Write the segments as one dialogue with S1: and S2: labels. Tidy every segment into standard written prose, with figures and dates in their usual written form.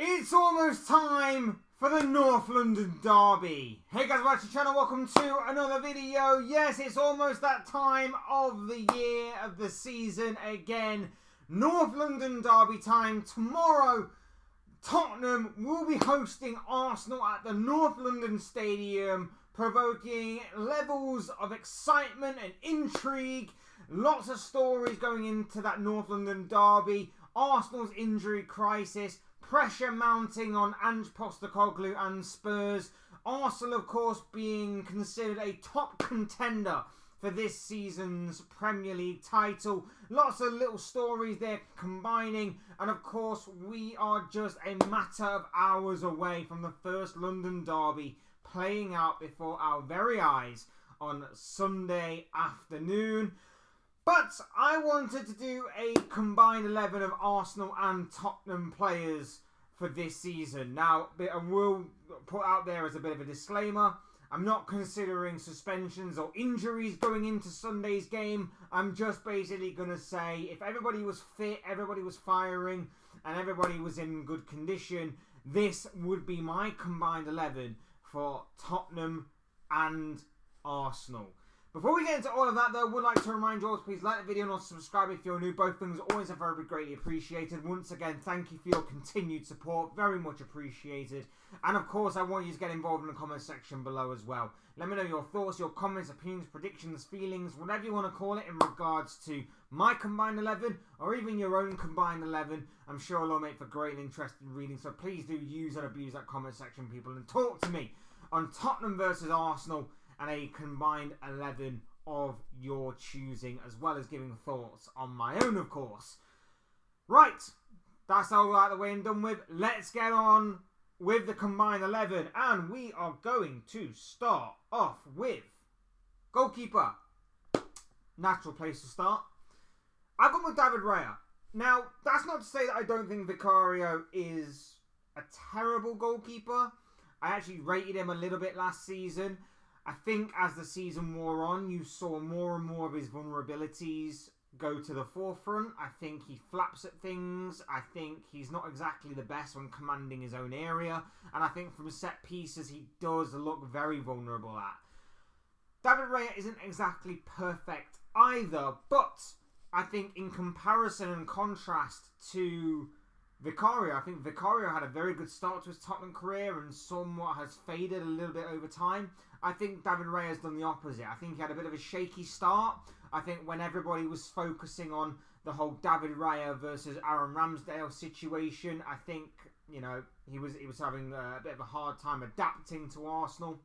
S1: It's almost time for the North London Derby. Hey guys, welcome to the channel. Welcome to another video. Yes, it's almost that time of the year, of the season again. North London Derby time. Tomorrow, Tottenham will be hosting Arsenal at the North London Stadium, provoking levels of excitement and intrigue. Lots of stories going into that North London Derby. Arsenal's injury crisis, pressure mounting on Ange Postecoglou and Spurs. Arsenal, of course, being considered a top contender for this season's Premier League title. Lots of little stories there combining. And, of course, we are just a matter of hours away from the first London Derby playing out before our very eyes on Sunday afternoon. But I wanted to do a combined 11 of Arsenal and Tottenham players for this season. Now, I will put out there as a bit of a disclaimer, I'm not considering suspensions or injuries going into Sunday's game. I'm just basically going to say if everybody was fit, everybody was firing, and everybody was in good condition, this would be my combined 11 for Tottenham and Arsenal. Before we get into all of that, though, I would like to remind you all to please like the video and also subscribe if you're new. Both things are always very greatly appreciated. Once again, thank you for your continued support. Very much appreciated. And, of course, I want you to get involved in the comment section below as well. Let me know your thoughts, your comments, opinions, predictions, feelings, whatever you want to call it in regards to my combined 11 or even your own combined 11. I'm sure it'll all make for great and interesting reading. So please do use and abuse that comment section, people, and talk to me on Tottenham versus Arsenal and a combined 11 of your choosing, as well as giving thoughts on my own, of course. Right, that's all out of the way and done with. Let's get on with the combined 11, and we are going to start off with goalkeeper. Natural place to start. I've gone with David Raya. Now, that's not to say that I don't think Vicario is a terrible goalkeeper. I actually rated him a little bit last season. I think as the season wore on, you saw more and more of his vulnerabilities go to the forefront. I think he flaps at things. I think he's not exactly the best when commanding his own area. And I think from set pieces, he does look very vulnerable at. David Raya isn't exactly perfect either, but I think in comparison and contrast to Vicario, I think Vicario had a very good start to his Tottenham career and somewhat has faded a little bit over time. I think David Raya has done the opposite. I think he had a bit of a shaky start. I think when everybody was focusing on the whole David Raya versus Aaron Ramsdale situation, I think, you know, he was having a bit of a hard time adapting to Arsenal,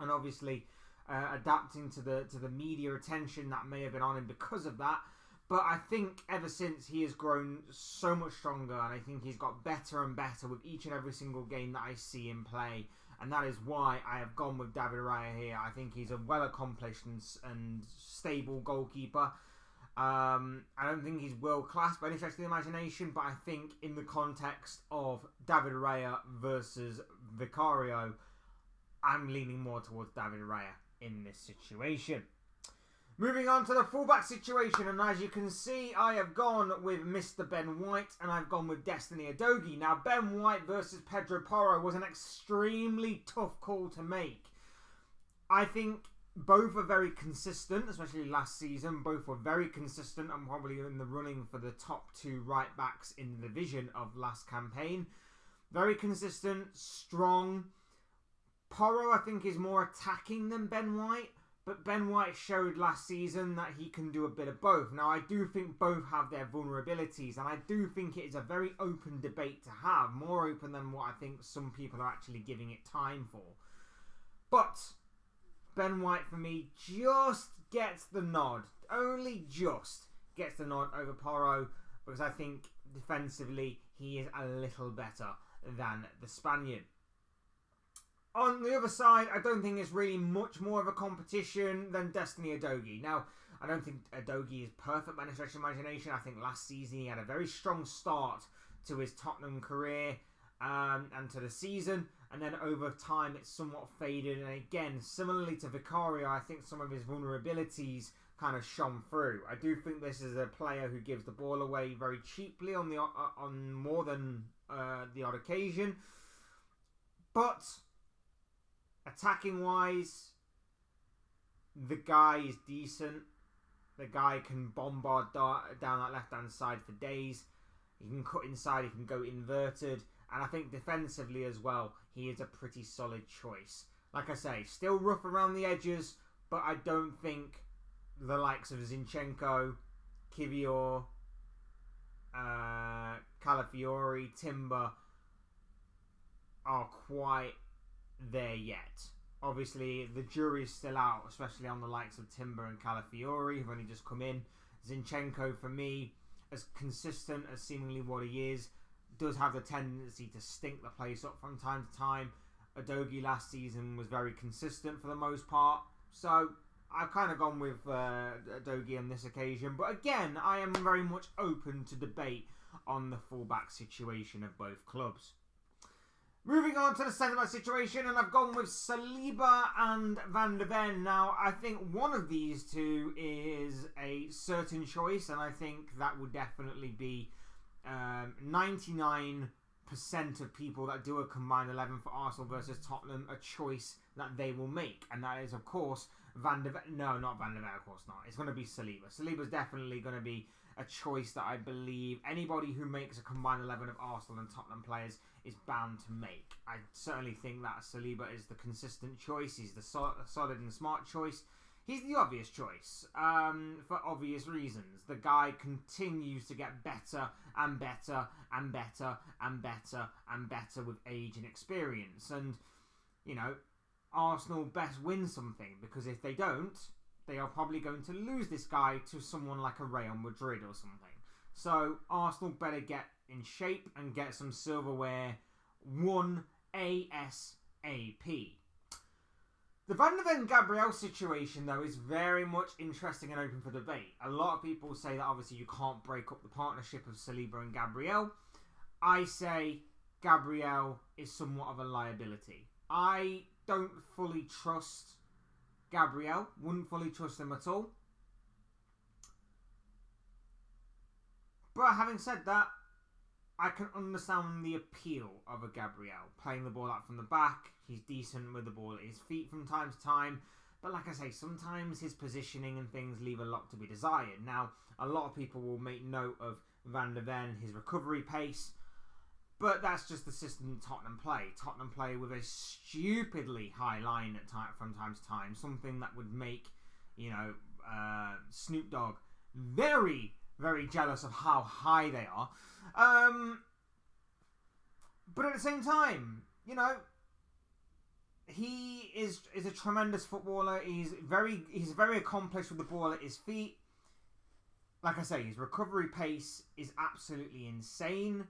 S1: and obviously adapting to the media attention that may have been on him because of that. But I think ever since, he has grown so much stronger, and I think he's got better and better with each and every single game that I see him play. And that is why I have gone with David Raya here. I think he's a well-accomplished and stable goalkeeper. I don't think he's world-class by any stretch of the imagination, but I think in the context of David Raya versus Vicario, I'm leaning more towards David Raya in this situation. Moving on to the fullback situation, and as you can see, I have gone with Mr. Ben White, and I've gone with Destiny Udogie. Now, Ben White versus Pedro Porro was an extremely tough call to make. I think both are very consistent, especially last season. Both were very consistent and probably in the running for the top two right-backs in the division of last campaign. Very consistent, strong. Porro, I think, is more attacking than Ben White. But Ben White showed last season that he can do a bit of both. Now, I do think both have their vulnerabilities, and I do think it is a very open debate to have. More open than what I think some people are actually giving it time for. But Ben White, for me, just gets the nod. Only just gets the nod over Porro, because I think defensively he is a little better than the Spaniard. On the other side, I don't think it's really much more of a competition than Destiny Udogie. Now, I don't think Udogie is perfect by any stretch of imagination. I think last season he had a very strong start to his Tottenham career and to the season. And then over time, it's somewhat faded. And again, similarly to Vicario, I think some of his vulnerabilities kind of shone through. I do think this is a player who gives the ball away very cheaply on more than the odd occasion. But attacking wise, the guy is decent. The guy can bombard down that left-hand side for days. He can cut inside, he can go inverted. And I think defensively as well, he is a pretty solid choice. Like I say, still rough around the edges, but I don't think the likes of Zinchenko, Kivior, Calafiori, Timber are quite there yet. Obviously, the jury's still out, especially on the likes of Timber and Calafiori, who've only just come in. Zinchenko, for me, as consistent as seemingly what he is, does have the tendency to stink the place up from time to time. Udogie last season was very consistent for the most part. So, I've kind of gone with Udogie on this occasion. But again, I am very much open to debate on the fullback situation of both clubs. Moving on to the centre-back situation, and I've gone with Saliba and Van de Ven. Now, I think one of these two is a certain choice, and I think that would definitely be 99% of people that do a combined 11 for Arsenal versus Tottenham, a choice that they will make. And that is, of course, Van de Ven. No, not Van de Ven, of course not. It's going to be Saliba. Saliba's definitely going to be a choice that I believe anybody who makes a combined 11 of Arsenal and Tottenham players is bound to make. I certainly think that Saliba is the consistent choice. He's the solid and smart choice. He's the obvious choice for obvious reasons. The guy continues to get better and better and better and better and better with age and experience. And, you know, Arsenal best win something, because if they don't, they are probably going to lose this guy to someone like a Real Madrid or something. So Arsenal better get in shape and get some silverware won ASAP. The Van de Ven Gabriel situation, though, is very much interesting and open for debate. A lot of people say that obviously you can't break up the partnership of Saliba and Gabriel. I say Gabriel is somewhat of a liability. I don't fully trust Gabriel. Wouldn't fully trust him at all. But having said that, I can understand the appeal of a Gabriel. Playing the ball out from the back, he's decent with the ball at his feet from time to time. But like I say, sometimes his positioning and things leave a lot to be desired. Now, a lot of people will make note of Van de Ven, his recovery pace. But that's just the system Tottenham play. Tottenham play with a stupidly high line from time to time. Something that would make, you know, Snoop Dogg very, very jealous of how high they are. But at the same time, you know, he is a tremendous footballer. He's very accomplished with the ball at his feet. Like I say, his recovery pace is absolutely insane.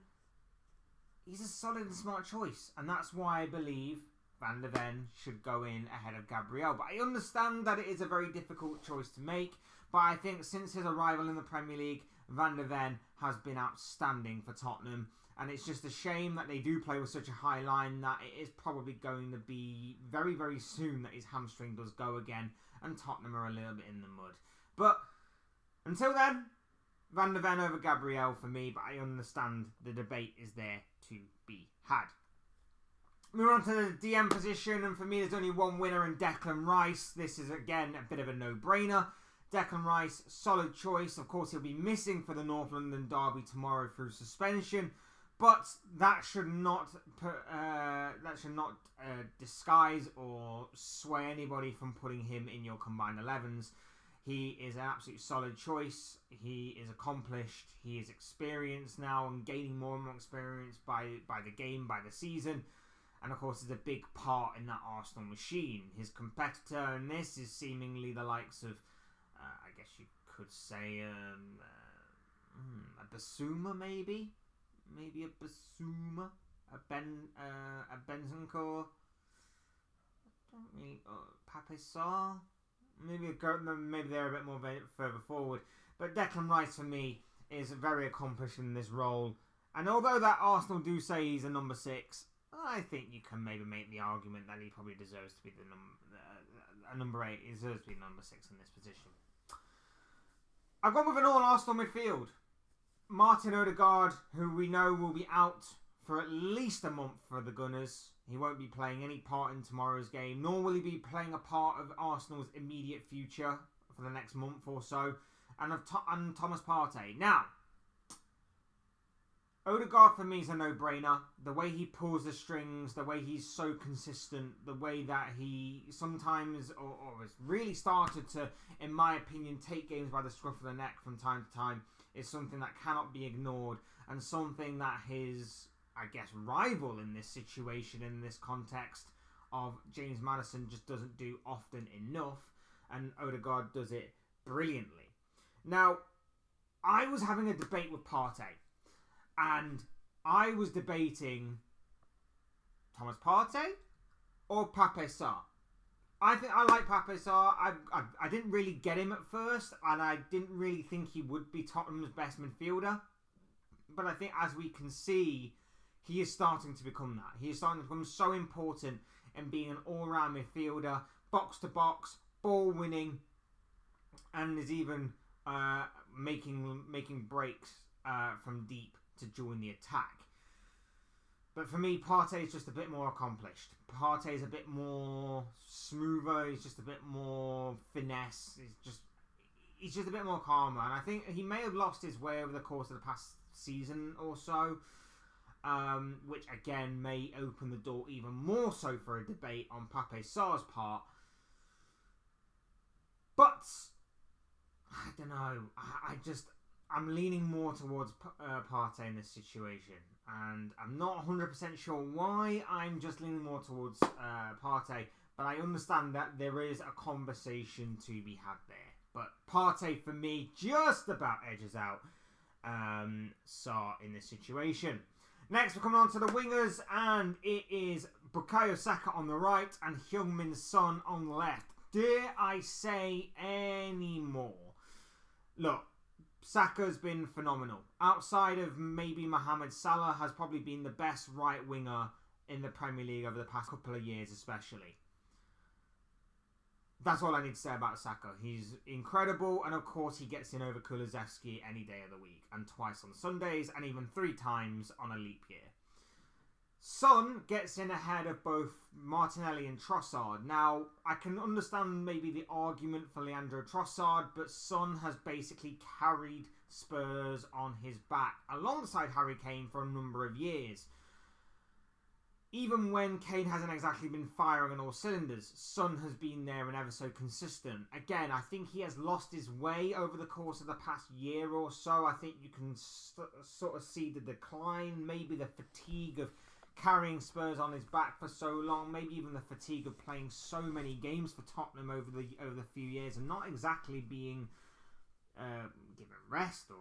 S1: He's a solid and smart choice, and that's why I believe Van de Ven should go in ahead of Gabriel. But I understand that it is a very difficult choice to make, but I think since his arrival in the Premier League, Van de Ven has been outstanding for Tottenham, and it's just a shame that they do play with such a high line that it is probably going to be very, very soon that his hamstring does go again, and Tottenham are a little bit in the mud. But until then, Van de Ven over Gabriel for me, but I understand the debate is there to be had. Moving on to the DM position, and for me there's only one winner in Declan Rice. This is again a bit of a no-brainer. Declan Rice, solid choice. Of course, he'll be missing for the North London derby tomorrow through suspension, but that should not disguise or sway anybody from putting him in your combined 11s. He is an absolute solid choice. He is accomplished. He is experienced now and gaining more and more experience by the game, by the season. And of course, is a big part in that Arsenal machine. His competitor in this is seemingly the likes of, I guess you could say, a Basuma maybe? Maybe a Basuma? A Bentancur? I don't really... Pape Sarr? Maybe they're a bit more further forward. But Declan Rice, for me, is very accomplished in this role. And although that Arsenal do say he's a number 6, I think you can maybe make the argument that he probably deserves to be a number 8. He deserves to be number 6 in this position. I've gone with an all-Arsenal midfield. Martin Odegaard, who we know will be out for at least a month for the Gunners. He won't be playing any part in tomorrow's game, nor will he be playing a part of Arsenal's immediate future for the next month or so, and Thomas Partey. Now, Odegaard for me is a no-brainer. The way he pulls the strings, the way he's so consistent, the way that he sometimes, or has really started to, in my opinion, take games by the scruff of the neck from time to time, is something that cannot be ignored, and something that his, I guess, rival in this situation, in this context of James Maddison, just doesn't do often enough, and Odegaard does it brilliantly. Now, I was having a debate with Partey, and I was debating Thomas Partey or Pape Sarr. I think I like Pape Sarr. I didn't really get him at first, and I didn't really think he would be Tottenham's best midfielder. But I think, as we can see, he is starting to become that. He is starting to become so important in being an all-round midfielder, box-to-box, ball-winning, and is even making breaks from deep to join the attack. But for me, Partey is just a bit more accomplished. Partey is a bit more smoother. He's just a bit more finesse. He's just a bit more calmer. And I think he may have lost his way over the course of the past season or so, which again may open the door even more so for a debate on Pape Sarr's part. But I don't know. I'm leaning more towards Partey in this situation, and I'm not 100% sure why. I'm just leaning more towards Partey, but I understand that there is a conversation to be had there. But Partey, for me, just about edges out Sarr in this situation. Next, we're coming on to the wingers, and it is Bukayo Saka on the right and Heung-min Son on the left. Dare I say any more? Look, Saka's been phenomenal. Outside of maybe Mohamed Salah, has probably been the best right winger in the Premier League over the past couple of years especially. That's all I need to say about Saka. He's incredible, and of course he gets in over Kulusevski any day of the week, and twice on Sundays, and even 3 times on a leap year. Son gets in ahead of both Martinelli and Trossard. Now, I can understand maybe the argument for Leandro Trossard, but Son has basically carried Spurs on his back alongside Harry Kane for a number of years. Even when Kane hasn't exactly been firing on all cylinders, Son has been there and ever so consistent. Again, I think he has lost his way over the course of the past year or so. I think you can sort of see the decline, maybe the fatigue of carrying Spurs on his back for so long, maybe even the fatigue of playing so many games for Tottenham over the few years and not exactly being given rest or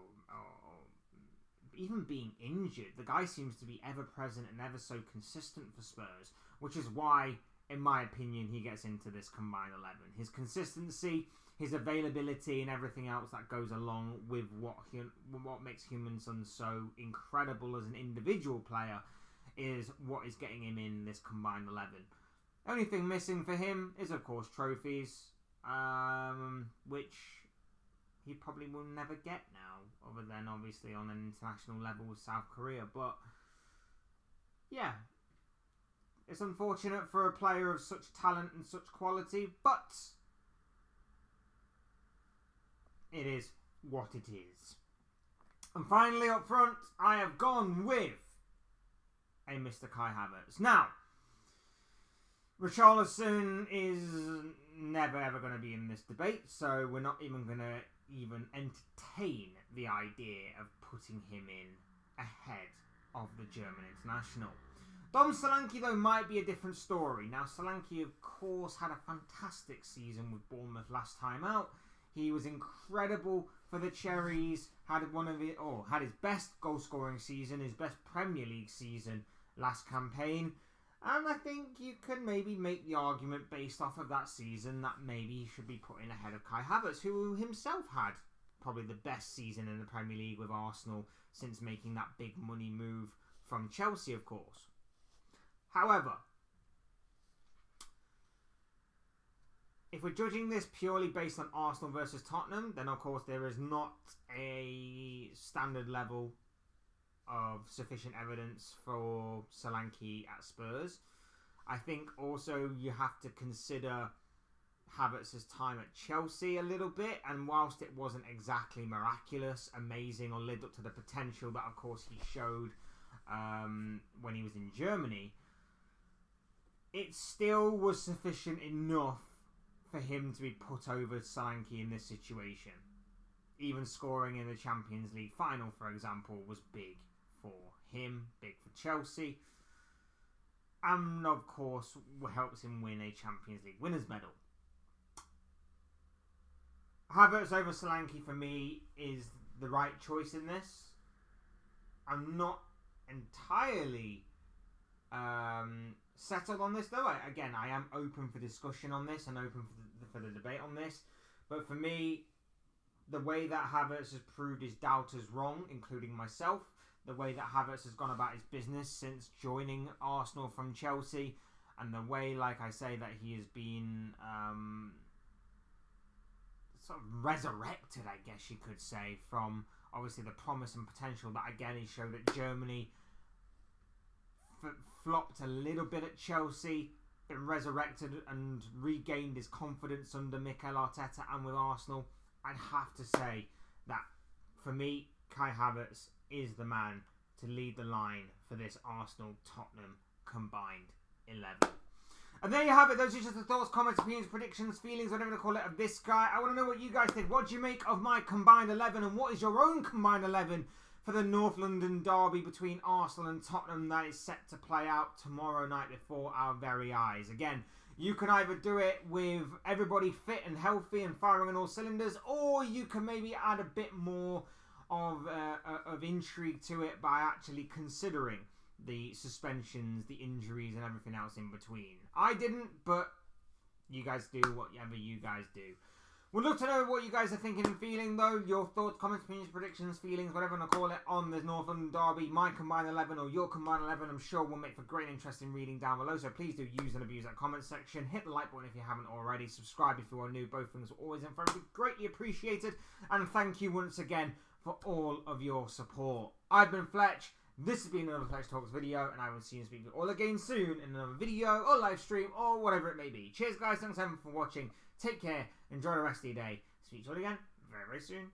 S1: even being injured. The guy seems to be ever present and ever so consistent for Spurs, which is why, in my opinion, he gets into this combined 11. His consistency, his availability, and everything else that goes along with what makes Heung-min Son so incredible as an individual player is what is getting him in this combined 11. Only thing missing for him is, of course, trophies, which he probably will never get now, other than obviously on an international level with South Korea. But yeah, it's unfortunate for a player of such talent and such quality, but it is what it is. And finally, up front, I have gone with a Mr. Kai Havertz. Now, Richarlison is never ever going to be in this debate, so we're not even going to entertain the idea of putting him in ahead of the German international. Dom Solanke, though, might be a different story. Now, Solanke, of course, had a fantastic season with Bournemouth last time out. He was incredible for the Cherries. Had his best goal-scoring season, his best Premier League season last campaign. And I think you can maybe make the argument based off of that season that maybe he should be put in ahead of Kai Havertz, who himself had probably the best season in the Premier League with Arsenal since making that big money move from Chelsea, of course. However, if we're judging this purely based on Arsenal versus Tottenham, then of course there is not a standard level of sufficient evidence for Solanke at Spurs. I think also you have to consider Havertz's time at Chelsea a little bit, and whilst it wasn't exactly miraculous, amazing, or lived up to the potential that of course he showed when he was in Germany, it still was sufficient enough for him to be put over Solanke in this situation. Even scoring in the Champions League final, for example, was big for him, big for Chelsea, and of course helps him win a Champions League winners' medal. Havertz over Solanke for me is the right choice in this. I'm not entirely settled on this though. I am open for discussion on this and open for the debate on this. But for me, the way that Havertz has proved his doubters wrong, including myself, the way that Havertz has gone about his business since joining Arsenal from Chelsea, and the way, like I say, that he has been sort of resurrected, I guess you could say, from obviously the promise and potential that again he showed at Germany, flopped a little bit at Chelsea, been resurrected and regained his confidence under Mikel Arteta and with Arsenal. I'd have to say that for me, Kai Havertz is the man to lead the line for this Arsenal-Tottenham combined 11. And there you have it. Those are just the thoughts, comments, opinions, predictions, feelings, whatever you call it, of this guy. I want to know what you guys think. What do you make of my combined 11? And what is your own combined 11 for the North London derby between Arsenal and Tottenham that is set to play out tomorrow night before our very eyes? Again, you can either do it with everybody fit and healthy and firing on all cylinders, or you can maybe add a bit more of intrigue to it by actually considering the suspensions, the injuries, and everything else in between. I didn't, but you guys do whatever you guys do. We'd love to know what you guys are thinking and feeling, though. Your thoughts, comments, opinions, predictions, feelings, whatever you want to call it, on the North London derby, my combined 11 or your combined 11. I'm sure will make for great and interesting reading down below. So please do use and abuse that comment section. Hit the like button if you haven't already. Subscribe if you are new. Both things are always and forever greatly appreciated. And thank you once again for all of your support. I've been Fletch. This has been another Fletch Talks video, and I will see you and speak to you all again soon in another video or live stream or whatever it may be. Cheers, guys. Thanks everyone for watching. Take care. Enjoy the rest of your day. Speak to you all again very, very soon.